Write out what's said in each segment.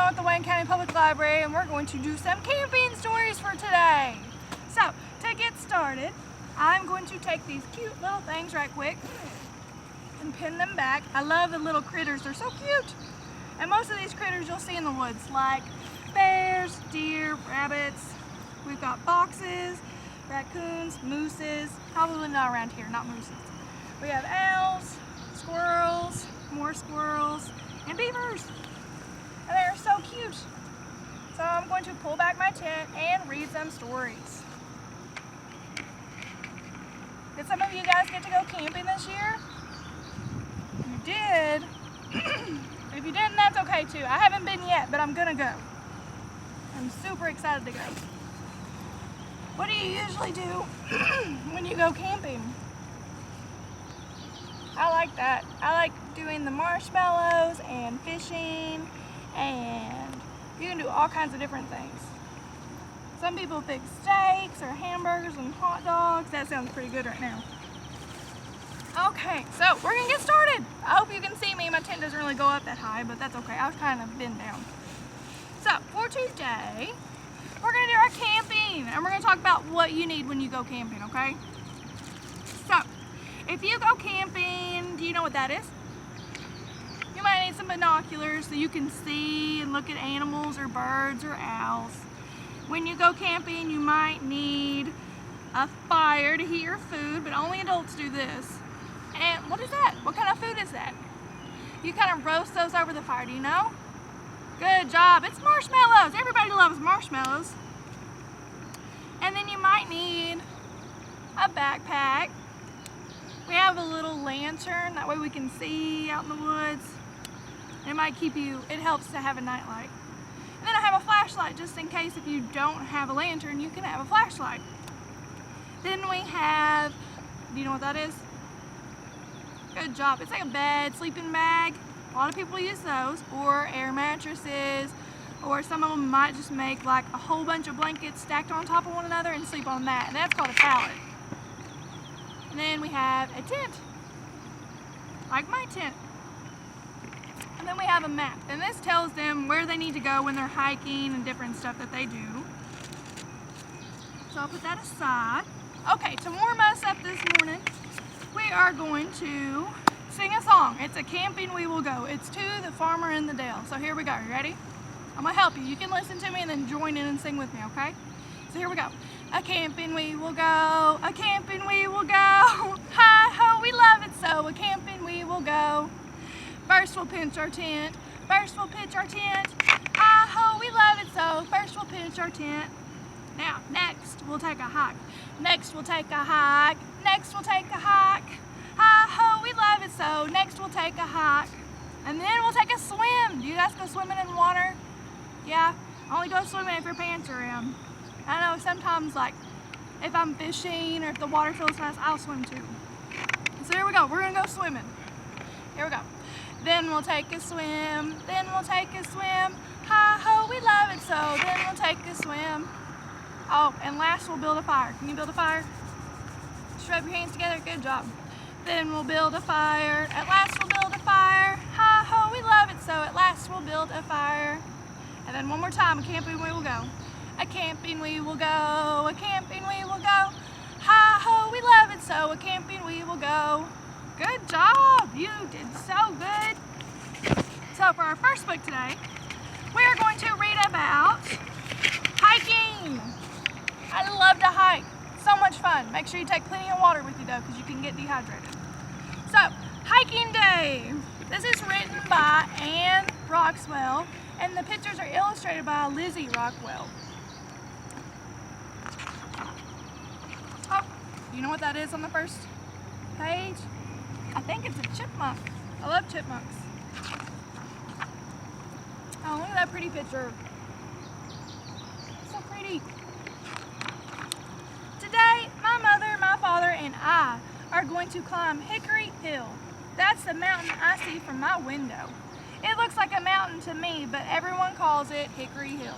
Sherilyn with the Wayne County Public Library, and we're going to do some camping stories for today. So, to get started, I'm going to take these cute little things right quick and pin them back. I love the little critters, they're so cute. And most of these critters you'll see in the woods, like bears, deer, rabbits. We've got foxes, raccoons, mooses, probably not around here, not mooses. We have owls, squirrels, more squirrels, and beavers. And they're so cute. So I'm going to pull back my tent and read some stories. Did some of you guys get to go camping this year? You did. If you didn't, that's okay too. I haven't been yet, but I'm gonna go. I'm super excited to go. What do you usually do when you go camping? I like that. I like doing the marshmallows and fishing, and you can do all kinds of different things. Some people pick steaks or hamburgers and hot dogs. That sounds pretty good right now. Okay, so we're gonna get started. I hope you can see me. My tent doesn't really go up that high, but that's okay. I was kind of bent down. So for today, we're gonna do our camping, and we're gonna talk about what you need when you go camping, okay? So, if you go camping, do you know what that is? You might need some binoculars so you can see and look at animals or birds or owls. When you go camping, you might need a fire to heat your food, but only adults do this. And what is that? What kind of food is that? You kind of roast those over the fire, do you know? Good job. It's marshmallows. Everybody loves marshmallows. And then you might need a backpack. We have a little lantern, that way we can see out in the woods. And it might keep you, it helps to have a night light. And then I have a flashlight, just in case if you don't have a lantern, you can have a flashlight. Then we have, do you know what that is? Good job. It's like a bed, sleeping bag. A lot of people use those, or air mattresses, or some of them might just make like a whole bunch of blankets stacked on top of one another and sleep on that, and that's called a pallet. And then we have a tent, like my tent. And then we have a map, and this tells them where they need to go when they're hiking and different stuff that they do. So I'll put that aside. Okay, to warm us up this morning, we are going to sing a song. It's a camping we will go. It's To the Farmer in the Dale. So here we go. You ready? I'm gonna help you. You can listen to me and then join in and sing with me, okay? So here we go. A camping we will go. A camping we will go. Hi ho, we love it so. A camping we will go. First we'll pinch our tent. First we'll pitch our tent. Hi ho, we love it so. First we'll pinch our tent. Now, next we'll take a hike. Next we'll take a hike. Next we'll take a hike. Hi ho, we love it so. Next we'll take a hike. And then we'll take a swim. Do you guys go swimming in water? Yeah, only go swimming if your pants are in. I know sometimes, like, if I'm fishing or if the water feels nice, I'll swim too. So here we go, we're gonna go swimming. Here we go. Then we'll take a swim, then we'll take a swim. Hi ho, we love it so. Then we'll take a swim. Oh, and last we'll build a fire. Can you build a fire? Just rub your hands together, good job. Then we'll build a fire. At last we'll build a fire. Hi ho, we love it so. At last we'll build a fire. And then one more time, a camping we will go. A camping we will go. A camping we will go. Hi ho, we love it so. A camping we will go. Good job. You did so good. So for our first book today, we are going to read about hiking. I love to hike. So much fun. Make sure you take plenty of water with you though, because you can get dehydrated. So, hiking day. This is written by Anne Roxwell, and the pictures are illustrated by Lizzie Rockwell. Oh, you know what that is on the first page? I think it's a chipmunk. I love chipmunks. Oh, look at that pretty picture. So pretty. Today, my mother, my father, and I are going to climb Hickory Hill. That's the mountain I see from my window. It looks like a mountain to me, but everyone calls it Hickory Hill.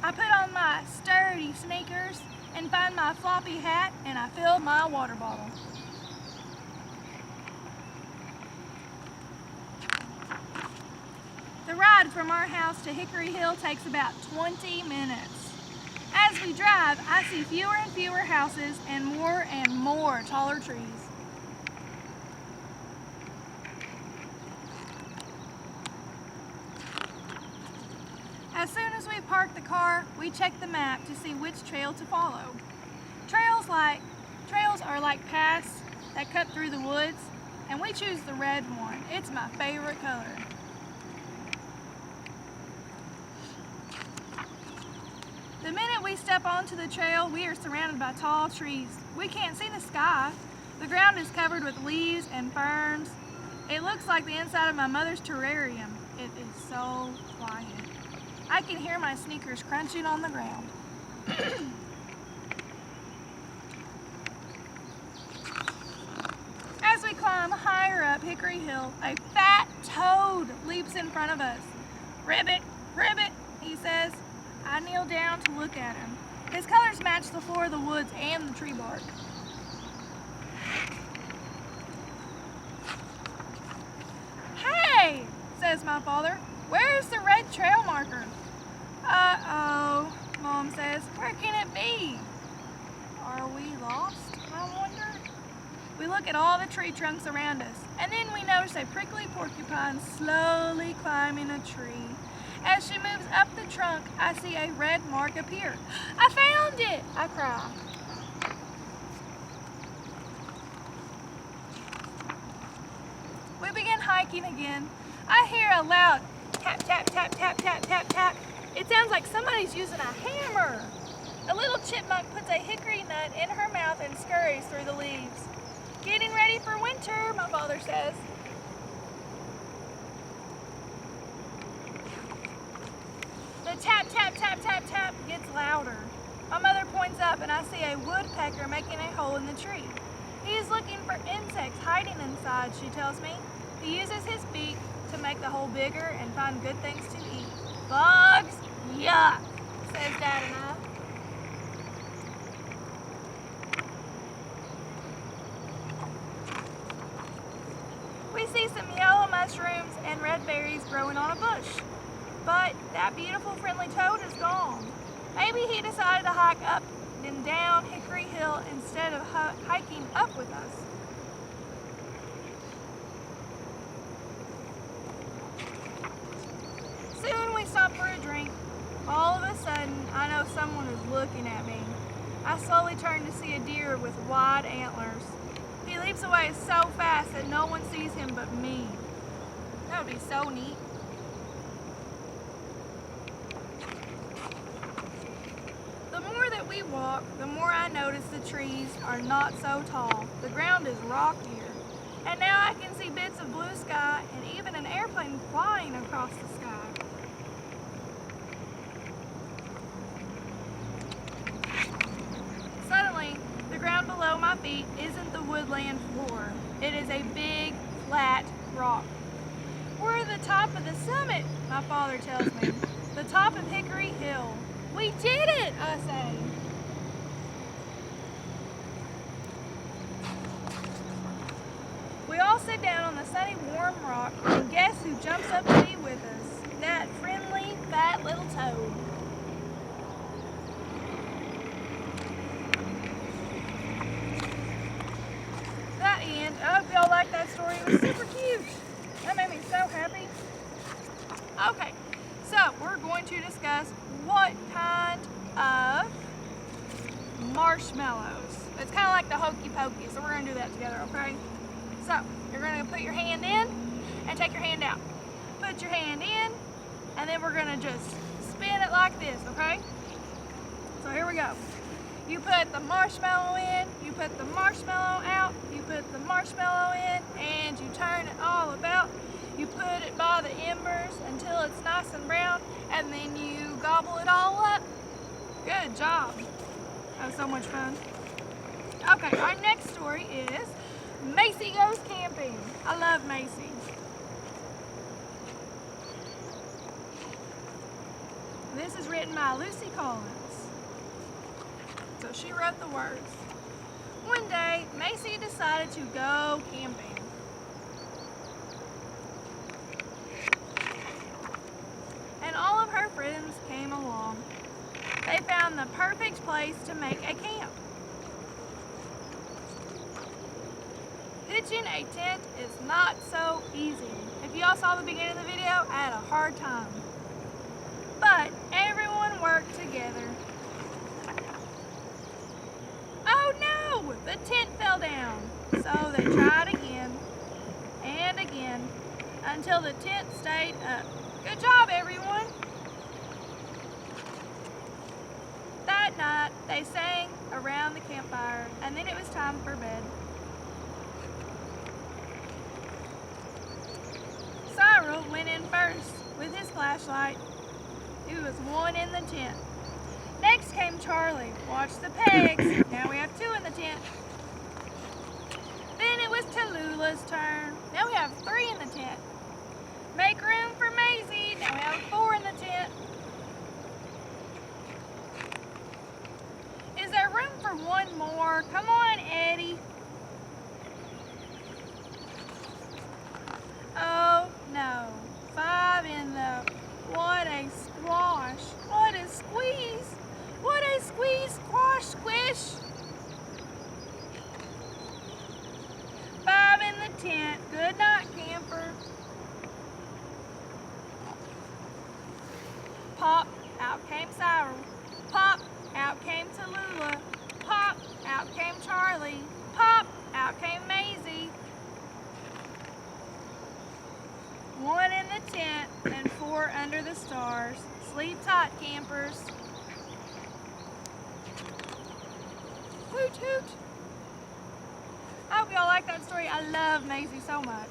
I put on my sturdy sneakers and find my floppy hat, and I fill my water bottle. ride from our house to Hickory Hill takes about 20 minutes. As we drive, I see fewer and fewer houses and more taller trees. As soon as we park the car, we check the map to see which trail to follow. Trails are like paths that cut through the woods, and we choose the red one. It's my favorite color. The minute we step onto the trail, we are surrounded by tall trees. We can't see the sky. The ground is covered with leaves and ferns. It looks like the inside of my mother's terrarium. It is so quiet. I can hear my sneakers crunching on the ground. As we climb higher up Hickory Hill, a fat toad leaps in front of us. "Ribbit, ribbit," he says. I kneel down to look at him. His colors match the floor of the woods and the tree bark. "Hey," says my father, "where's the red trail marker?" "Uh-oh," Mom says. "Where can it be?" Are we lost, I wonder? We look at all the tree trunks around us, and then we notice a prickly porcupine slowly climbing a tree. As she moves up the trunk, I see a red mark appear. "I found it!" I cry. We begin hiking again. I hear a loud tap, tap, tap, tap, tap, tap, tap. It sounds like somebody's using a hammer. A little chipmunk puts a hickory nut in her mouth and scurries through the leaves. "Getting ready for winter," my father says. The tap, tap, tap, tap, tap gets louder. My mother points up and I see a woodpecker making a hole in the tree. He is looking for insects hiding inside, she tells me. He uses his beak to make the hole bigger and find good things to eat. "Bugs, yuck," says Dad and I. We see some yellow mushrooms and red berries growing on a bush. But that beautiful friendly toad is gone. Maybe he decided to hike up and down Hickory Hill instead of hiking up with us. Soon we stop for a drink. All of a sudden, I know someone is looking at me. I slowly turn to see a deer with wide antlers. He leaps away so fast that no one sees him but me. That would be so neat. The more that we walk, the more I notice the trees are not so tall. The ground is rockier. And now I can see bits of blue sky and even an airplane flying across the sky. Suddenly, the ground below my feet isn't the woodland floor. It is a big, flat rock. "We're at the top of the summit," my father tells me. "The top of Hickory Hill. We did it," I say. We all sit down on the sunny, warm rock, and guess who jumps up to be with us? That friendly, fat little toad. That end. I hope y'all liked that story. It was super cute. That made me so happy. Okay, so we're going to discuss what kind of marshmallows. It's kind of like the hokey pokey, so we're going to do that together, okay? So, you're going to put your hand in and take your hand out. Put your hand in, and then we're going to just spin it like this, okay? So here we go. You put the marshmallow in, you put the marshmallow out, you put the marshmallow in, and you turn it all about. You put it by the embers until it's nice and brown, and then you gobble it all up. Good job. That was so much fun. Okay, our next story is Macy Goes Camping. I love Macy. This is written by Lucy Collins. So she wrote the words. One day, Macy decided to go camping. found the perfect place to make a camp. Pitching a tent is not so easy. If you all saw the beginning of the video, I had a hard time. But everyone worked together. Oh no! The tent fell down. So they tried again and again until the tent stayed up. Good job, everyone! That night, they sang around the campfire, and then it was time for bed. Cyril went in first with his flashlight. He was one in the tent. Next came Charlie. Watch the pegs. Now we have 2 in the tent. Then it was Tallulah's turn. Now we have 3 in the tent. Make room for Maisie. Now we have 4 in the tent. Is there room for one more? Come on, Eddie. Oh, no. 5 in the... What a squash. What a squeeze. What a squeeze, squash, squish. 5 in the tent. Good night, camper. Pop, out came Cyril. Pop, out came Tallulah. Pop, out came Charlie. Pop, out came Maisie. 1 in the tent and 4 under the stars. Sleep tight, campers. Hoot hoot. I hope y'all like that story. I love Maisie so much.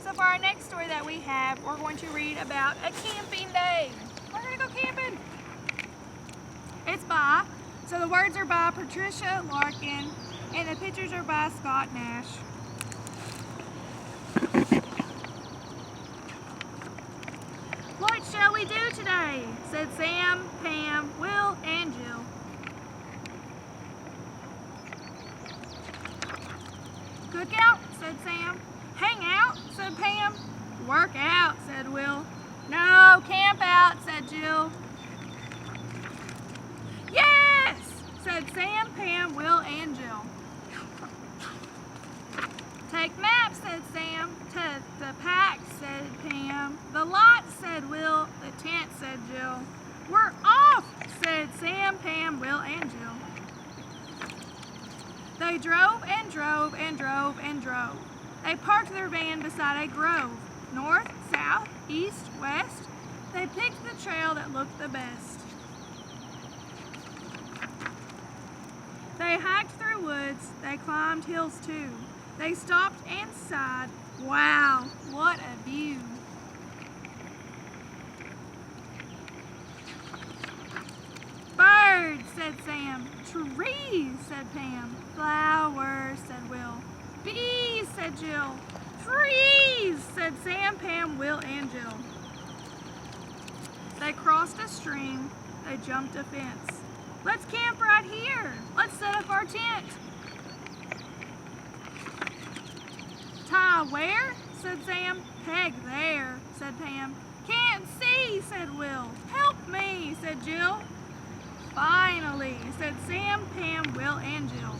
So for our next story that we have, we're going to read about a camping day. We're going to go camping. It's so the words are by Patricia Larkin, and the pictures are by Scott Nash. What shall we do today? Said Sam, Pam, Will, and Jill. Cook out, said Sam. Hang out, said Pam. Work out, said Will. No, camp out, said Jill. Yes, said Sam, Pam, Will, and Jill. Take maps, said Sam. The pack, said Pam. The lot, said Will. The tent, said Jill. We're off, said Sam, Pam, Will, and Jill. They drove and drove and drove and drove. They parked their van beside a grove. North, south, east, west. They picked the trail that looked the best. They hiked through woods. They climbed hills too. They stopped and sighed. Wow, what a view. Birds, said Sam. Trees, said Pam. Flowers, said Will. Bees, said Jill. Trees, said Sam, Pam, Will, and Jill. They crossed a stream. They jumped a fence. Let's camp right here. Let's set up our tent. Tie where? Said Sam. Peg there, said Pam. Can't see, said Will. Help me, said Jill. Finally, said Sam, Pam, Will, and Jill.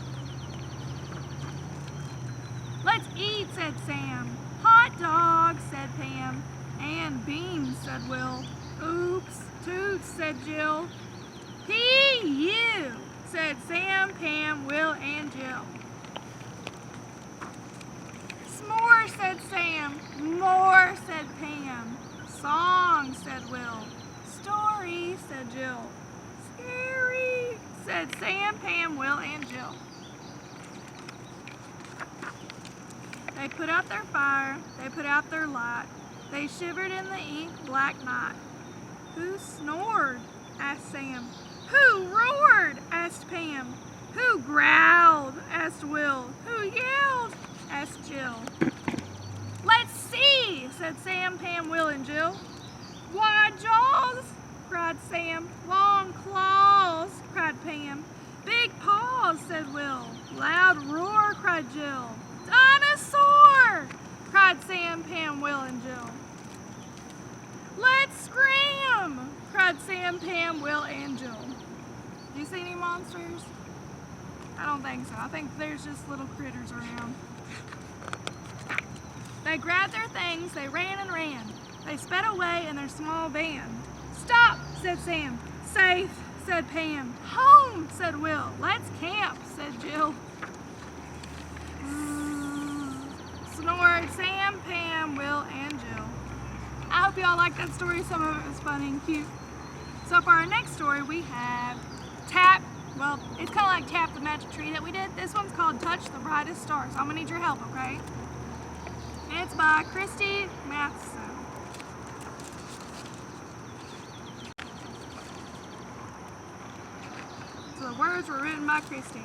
Let's eat, said Sam. Hot dogs, said Pam. And beans, said Will. Oops, toots, said Jill. P.U., said Sam, Pam, Will, and Jill. S'more, said Sam. More, said Pam. Song, said Will. Story, said Jill. Scary, said Sam, Pam, Will, and Jill. They put out their fire. They put out their light. They shivered in the ink black night. Who snored? Asked Sam. Who roared? Asked Pam. Who growled? Asked Will. Who yelled? Asked Jill. Let's see, said Sam, Pam, Will, and Jill. Wide jaws, cried Sam. Long claws, cried Pam. Big paws, said Will. Loud roar, cried Jill. Dinosaur, cried Sam, Pam, Will, and Jill. Let's scream, cried Sam, Pam, Will, and Jill. Do you see any monsters? I don't think so. I think there's just little critters around. They grabbed their things, they ran and ran. They sped away in their small band. Stop, said Sam. Safe, said Pam. Home, said Will. Let's camp, said Jill. Snored Sam, Pam, Will, and Jill. I hope y'all liked that story. Some of it was funny and cute. So for our next story, we have Tap. Well, it's kind of like Tap the Magic Tree that we did. This one's called Touch the Brightest Stars. I'm going to need your help, okay? And it's by Christy Matheson. So the words were written by Christy.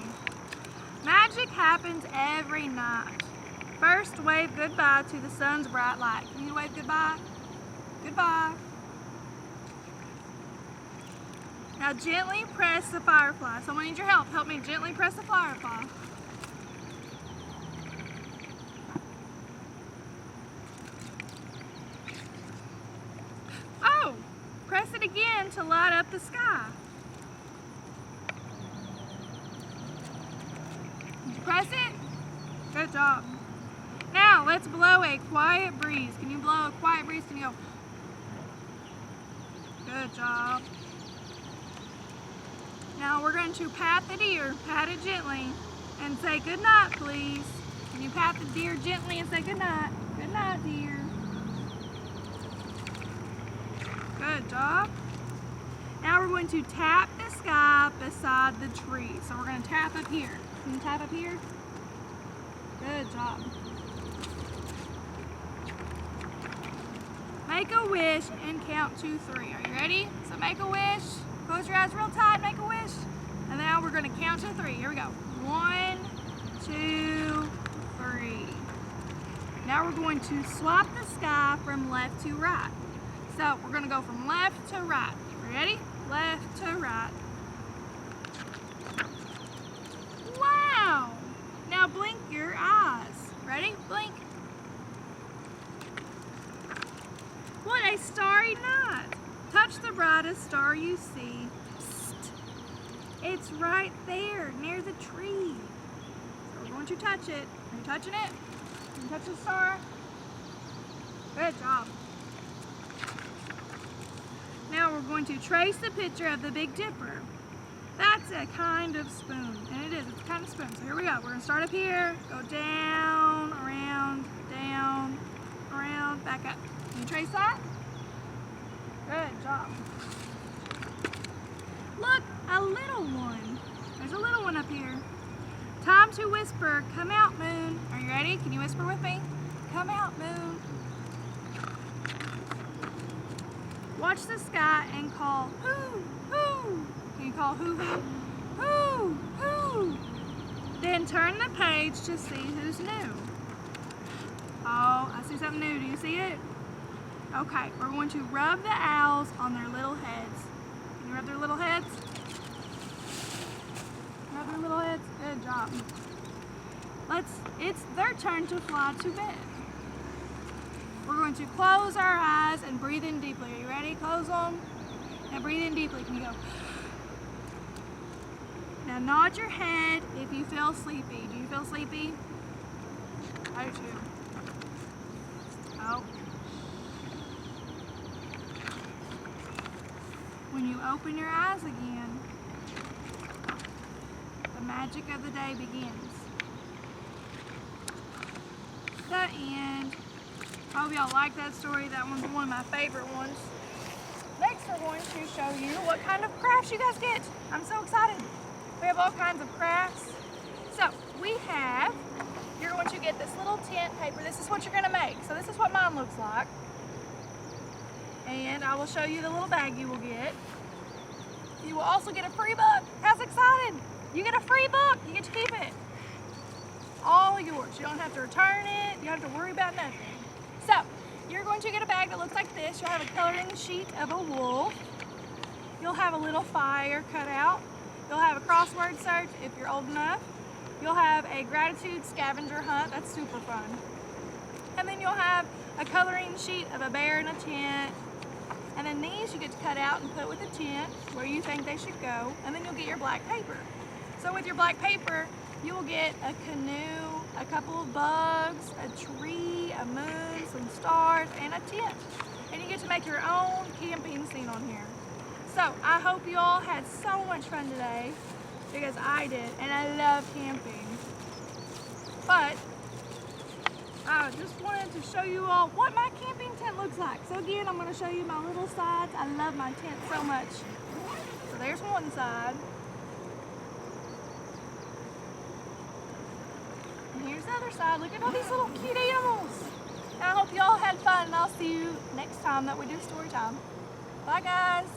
Magic happens every night. First, wave goodbye to the sun's bright light. Can you wave goodbye? Goodbye. Now gently press the firefly. Someone needs your help. Help me gently press the firefly. Oh, press it again to light up the sky. Did you press it? Good job. Now let's blow a quiet breeze. Can you blow a quiet breeze? Can you go? Good job. Now we're going to pat the deer. Pat it gently and say good night, please. Can you pat the deer gently and say good night? Good night, dear. Good job. Now we're going to tap the sky beside the tree. So we're going to tap up here. Can you tap up here? Good job. Make a wish and count to 3. Are you ready? So make a wish. Close your eyes real tight. Make a wish. And now we're going to count to 3. Here we go. 1, 2, 3. Now we're going to swap the sky from left to right. So we're going to go from left to right. Ready? Left to right. Wow! Now blink your eyes. Ready? Blink. What a starry night. Touch the brightest star you see. Psst. It's right there near the tree. So we're going to touch it. Are you touching it? Can you touch the star? Good job. Now we're going to trace the picture of the Big Dipper. That's a kind of spoon, and it is. It's a kind of spoon. So here we go. We're going to start up here, go down, around, back up. Can you trace that? Good job. Look, a little one. There's a little one up here. Time to whisper, come out, moon. Are you ready? Can you whisper with me? Come out, moon. Watch the sky and call, hoo, hoo. Can you call hoo, hoo? Hoo, hoo. Then turn the page to see who's new. Oh, I see something new. Do you see it? Okay, we're going to rub the owls on their little heads. Can you rub their little heads? Rub their little heads? Good job. It's their turn to fly to bed. We're going to close our eyes and breathe in deeply. Are you ready? Close them. Now breathe in deeply. Can you go? Now nod your head if you feel sleepy. Do you feel sleepy? I do too. Oh. When you open your eyes again, the magic of the day begins. The end. I hope y'all like that story. That one's one of my favorite ones. Next, we're going to show you what kind of crafts you guys get. I'm so excited. We have all kinds of crafts. So, you're going to get this little tent paper. This is what you're going to make. So this is what mine looks like. And I will show you the little bag you will get. You will also get a free book. How's excited? You get a free book. You get to keep it. All yours. You don't have to return it. You don't have to worry about nothing. So, you're going to get a bag that looks like this. You'll have a coloring sheet of a wolf. You'll have a little fire cut out. You'll have a crossword search if you're old enough. You'll have a gratitude scavenger hunt. That's super fun. And then you'll have a coloring sheet of a bear in a tent. And then these you get to cut out and put with a tent where you think they should go, and then you'll get your black paper. So with your black paper, you will get a canoe, a couple of bugs, a tree, a moon, some stars, and a tent. And you get to make your own camping scene on here. So I hope you all had so much fun today, because I did, and I love camping. But I just wanted to show you all what my camping tent looks like. So again, I'm going to show you my little sides. I love my tent so much. So there's one side. And here's the other side. Look at all these little cute animals. And I hope you all had fun, and I'll see you next time that we do story time. Bye guys.